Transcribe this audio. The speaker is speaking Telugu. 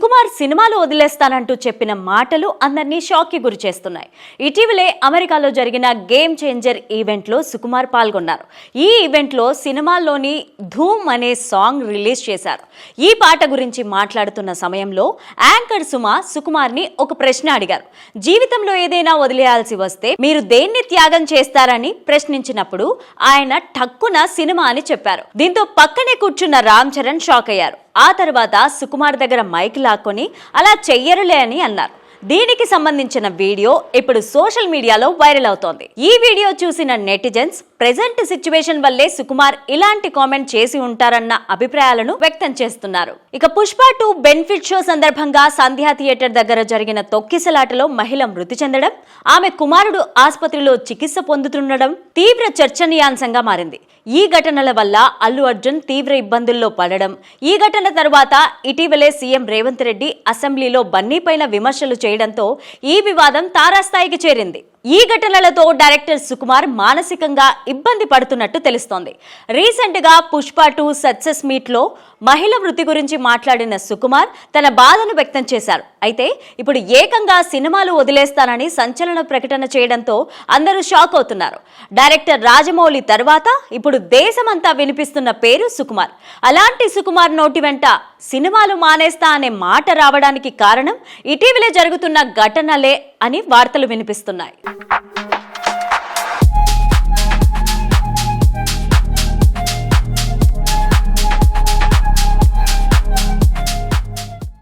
సుకుమార్ సినిమాలు వదిలేస్తానంటూ చెప్పిన మాటలు అందరినీ షాక్కి గురి చేస్తున్నాయి. ఇటీవలే అమెరికాలో జరిగిన గేమ్ చేంజర్ ఈవెంట్లో సుకుమార్ పాల్గొన్నారు. ఈ ఈవెంట్లో సినిమాల్లోని ధూమ్ అనే సాంగ్ రిలీజ్ చేశారు. ఈ పాట గురించి మాట్లాడుతున్న సమయంలో యాంకర్ సుమ సుకుమార్ని ఒక ప్రశ్న అడిగారు. జీవితంలో ఏదైనా వదిలేయాల్సి వస్తే మీరు దేన్ని త్యాగం చేస్తారని ప్రశ్నించినప్పుడు ఆయన ఠక్కున సినిమా అని చెప్పారు. దీంతో పక్కనే కూర్చున్న రామ్ చరణ్ షాక్ అయ్యారు. ఆ తర్వాత సుకుమార్ దగ్గర మైక్ లాక్కొని అలా చెయ్యరులే అని అన్నారు. దీనికి సంబంధించిన వీడియో ఇప్పుడు సోషల్ మీడియాలో వైరల్ అవుతోంది. ఈ వీడియో చూసిన నెటిజన్స్ ప్రెజెంట్ సిచ్యువేషన్ వల్లే సుకుమార్ ఇలాంటి కామెంట్ చేసి ఉంటారన్న అభిప్రాయాలను వ్యక్తం చేస్తున్నారు. ఇక పుష్ప 2 బెనిఫిట్ షో సందర్భంగా సంధ్యా థియేటర్ దగ్గర జరిగిన తొక్కిసలాటలో మహిళ మృతి చెందడం, ఆమె కుమారుడు ఆసుపత్రిలో చికిత్స పొందుతుండడం తీవ్ర చర్చనీయాంశంగా మారింది. ఈ ఘటనల వల్ల అల్లు అర్జున్ తీవ్ర ఇబ్బందుల్లో పడడం, ఈ ఘటన తర్వాత ఇటీవలే సీఎం రేవంత్ రెడ్డి అసెంబ్లీలో బన్నీ పైన విమర్శలు చేయడంతో ఈ వివాదం తారాస్థాయికి చేరింది. ఈ ఘటనలతో డైరెక్టర్ సుకుమార్ మానసికంగా ఇబ్బంది పడుతున్నట్టు తెలుస్తోంది. రీసెంట్ గా పుష్ప 2 సక్సెస్ మీట్ లో మహిళ మృతి గురించి మాట్లాడిన సుకుమార్ తన బాధను వ్యక్తం చేశారు. అయితే ఇప్పుడు ఏకంగా సినిమాలు వదిలేస్తానని సంచలన ప్రకటన చేయడంతో అందరూ షాక్ అవుతున్నారు. డైరెక్టర్ రాజమౌళి తర్వాత ఇప్పుడు దేశమంతా వినిపిస్తున్న పేరు సుకుమార్. అలాంటి సుకుమార్ నోటి వెంట సినిమాలు మానేస్తా అనే మాట రావడానికి కారణం ఇటీవలే జరుగుతున్న ఘటనలే అని వార్తలు వినిపిస్తున్నాయి.